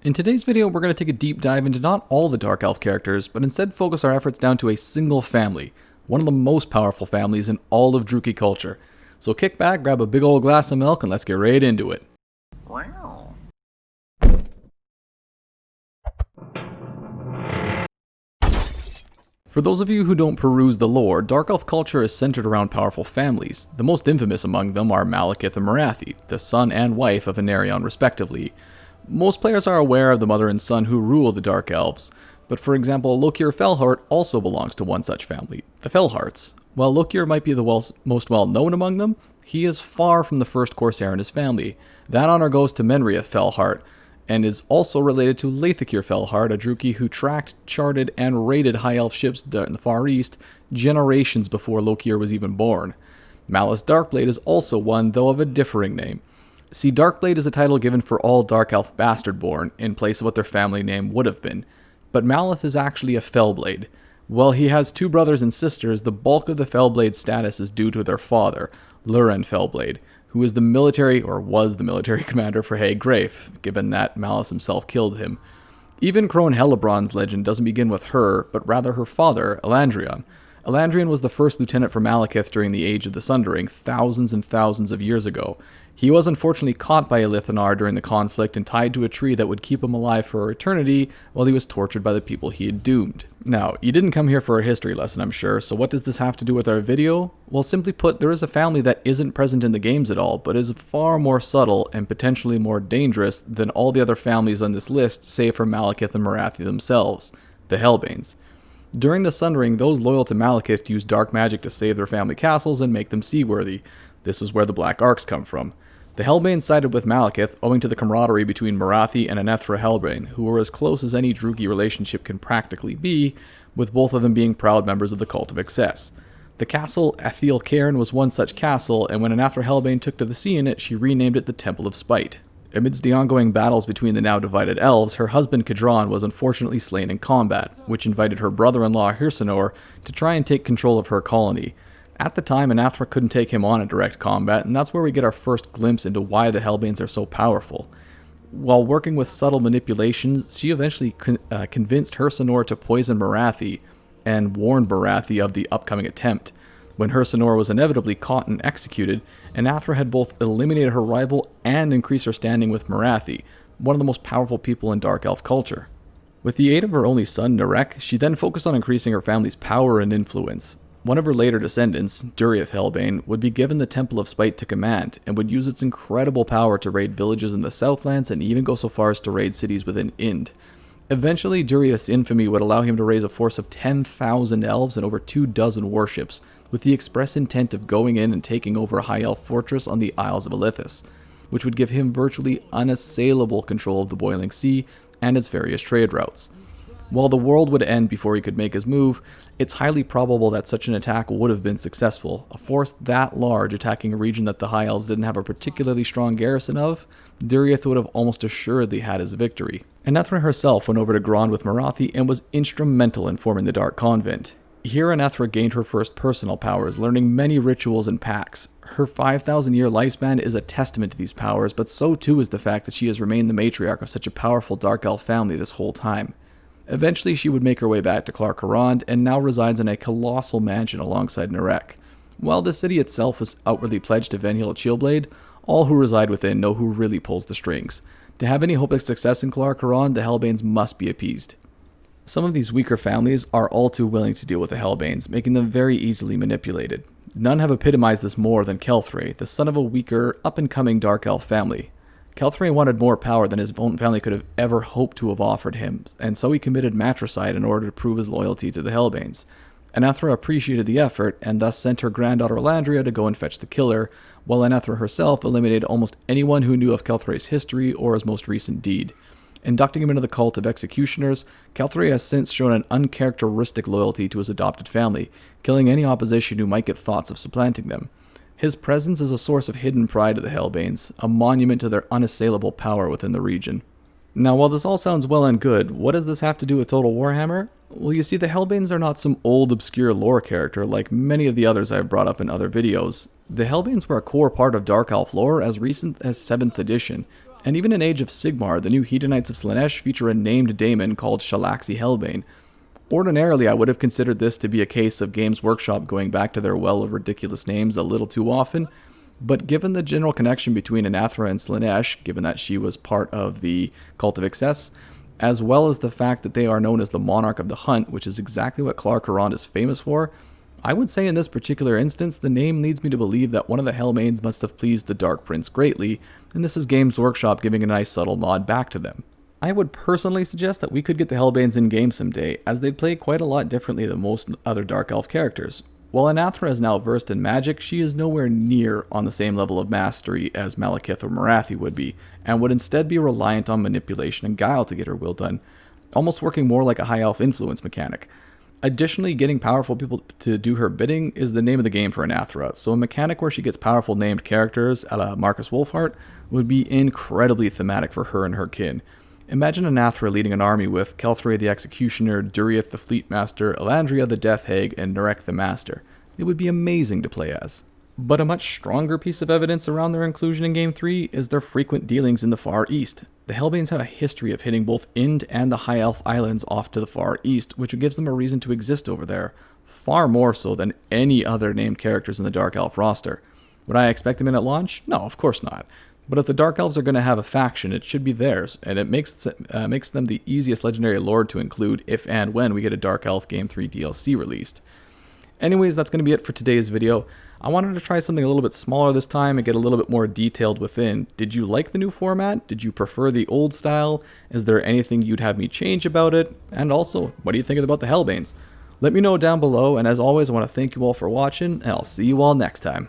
In today's video, we're going to take a deep dive into not all the Dark Elf characters, but instead focus our efforts down to a single family, one of the most powerful families in all of Druchii culture. So kick back, grab a big old glass of milk, and let's get right into it. Wow. For those of you who don't peruse the lore, Dark Elf culture is centered around powerful families. The most infamous among them are Malekith and Morathi, the son and wife of Anarion respectively. Most players are aware of the mother and son who rule the Dark Elves, but for example, Lokier Fellheart also belongs to one such family, the Fellhearts. While Lokier might be the most well-known among them, he is far from the first Corsair in his family. That honor goes to Menrieth Fellheart, and is also related to Lathikir Fellheart, a Druchii who tracked, charted, and raided High Elf ships in the Far East generations before Lokier was even born. Malus Darkblade is also one, though of a differing name. See, Darkblade is a title given for all Dark Elf bastard-born, in place of what their family name would have been. But Malith is actually a Fellblade. While he has two brothers and sisters, the bulk of the Fellblade status is due to their father, Luren Fellblade, who is the military, or was the military commander for Haegrafe, given that Malus himself killed him. Even Crone Hellebrand's legend doesn't begin with her, but rather her father, Elandrion. Elandrion was the first lieutenant for Malekith during the Age of the Sundering, thousands and thousands of years ago. He was unfortunately caught by Elithanar during the conflict and tied to a tree that would keep him alive for eternity while he was tortured by the people he had doomed. Now, you didn't come here for a history lesson, I'm sure, so what does this have to do with our video? Well, simply put, there is a family that isn't present in the games at all, but is far more subtle and potentially more dangerous than all the other families on this list, save for Malekith and Morathi themselves, the Hellbanes. During the Sundering, those loyal to Malekith used dark magic to save their family castles and make them seaworthy. This is where the Black Arcs come from. The Hellbanes sided with Malekith, owing to the camaraderie between Morathi and Anethra Hellbane, who were as close as any Druchii relationship can practically be, with both of them being proud members of the Cult of Excess. The castle Athil Cairn was one such castle, and when Anethra Hellbane took to the sea in it, she renamed it the Temple of Spite. Amidst the ongoing battles between the now divided elves, her husband Kadron was unfortunately slain in combat, which invited her brother-in-law Hirsanor to try and take control of her colony. At the time, Anethra couldn't take him on in direct combat, and that's where we get our first glimpse into why the Hellbanes are so powerful. While working with subtle manipulations, she eventually convinced Hirsanor to poison Morathi, and warned Morathi of the upcoming attempt. When Hirsanor was inevitably caught and executed, Anethra had both eliminated her rival and increased her standing with Morathi, one of the most powerful people in Dark Elf culture. With the aid of her only son, Narek, she then focused on increasing her family's power and influence. One of her later descendants, Duriath Hellbane, would be given the Temple of Spite to command, and would use its incredible power to raid villages in the Southlands and even go so far as to raid cities within Ind. Eventually, Duriath's infamy would allow him to raise a force of 10,000 elves and over 24 warships, with the express intent of going in and taking over a high elf fortress on the Isles of Elithis, which would give him virtually unassailable control of the Boiling Sea and its various trade routes. While the world would end before he could make his move, it's highly probable that such an attack would have been successful. A force that large attacking a region that the High Elves didn't have a particularly strong garrison of, Duriath would have almost assuredly had his victory. Anethra herself went over to Grond with Morathi and was instrumental in forming the Dark Convent. Here Anethra gained her first personal powers, learning many rituals and pacts. Her 5,000-year lifespan is a testament to these powers, but so too is the fact that she has remained the matriarch of such a powerful Dark Elf family this whole time. Eventually, she would make her way back to Clark Harond, and now resides in a colossal mansion alongside Narek. While the city itself is outwardly pledged to Venhil Chillblade, all who reside within know who really pulls the strings. To have any hope of success in Clark Harond, the Hellbanes must be appeased. Some of these weaker families are all too willing to deal with the Hellbanes, making them very easily manipulated. None have epitomized this more than Kelthray, the son of a weaker, up-and-coming Dark Elf family. Kelthray wanted more power than his own family could have ever hoped to have offered him, and so he committed matricide in order to prove his loyalty to the Hellbanes. Anethra appreciated the effort, and thus sent her granddaughter Elandria to go and fetch the killer, while Anethra herself eliminated almost anyone who knew of Kelthray's history or his most recent deed. Inducting him into the cult of executioners, Kelthray has since shown an uncharacteristic loyalty to his adopted family, killing any opposition who might get thoughts of supplanting them. His presence is a source of hidden pride to the Hellbanes, a monument to their unassailable power within the region. Now, while this all sounds well and good, what does this have to do with Total Warhammer? Well, you see, the Hellbanes are not some old, obscure lore character like many of the others I've brought up in other videos. The Hellbanes were a core part of Dark Elf lore as recent as 7th edition, And even in Age of Sigmar, the new Hedonites of Slaanesh feature a named daemon called Shalaxi Hellbane. Ordinarily, I would have considered this to be a case of Games Workshop going back to their well of ridiculous names a little too often, but given the general connection between Anathra and Slaanesh, given that she was part of the Cult of Excess, as well as the fact that they are known as the Monarch of the Hunt, which is exactly what Clark Huron is famous for, I would say in this particular instance, the name leads me to believe that one of the Hellbanes must have pleased the Dark Prince greatly, and this is Games Workshop giving a nice subtle nod back to them. I would personally suggest that we could get the Hellbanes in-game someday, as they play quite a lot differently than most other Dark Elf characters. While Anathra is now versed in magic, she is nowhere near on the same level of mastery as Malekith or Morathi would be, and would instead be reliant on manipulation and guile to get her will done, almost working more like a high elf influence mechanic. Additionally, getting powerful people to do her bidding is the name of the game for Anathra, so a mechanic where she gets powerful named characters a la Marcus Wolfheart would be incredibly thematic for her and her kin. Imagine Anathra leading an army with Kelthray the Executioner, Duriath the Fleetmaster, Elandria the Death Hag, and Narek the Master. It would be amazing to play as. But a much stronger piece of evidence around their inclusion in Game 3 is their frequent dealings in the Far East. The Hellbanes have a history of hitting both Ind and the High Elf Islands off to the Far East, which gives them a reason to exist over there, far more so than any other named characters in the Dark Elf roster. Would I expect them in at launch? No, of course not. But if the Dark Elves are going to have a faction, it should be theirs, and it makes them the easiest legendary lord to include if and when we get a Dark Elf Game 3 DLC released. Anyways, that's going to be it for today's video. I wanted to try something a little bit smaller this time and get a little bit more detailed within. Did you like the new format? Did you prefer the old style? Is there anything you'd have me change about it? And also, what do you think about the Hellbanes? Let me know down below, and as always, I want to thank you all for watching, and I'll see you all next time.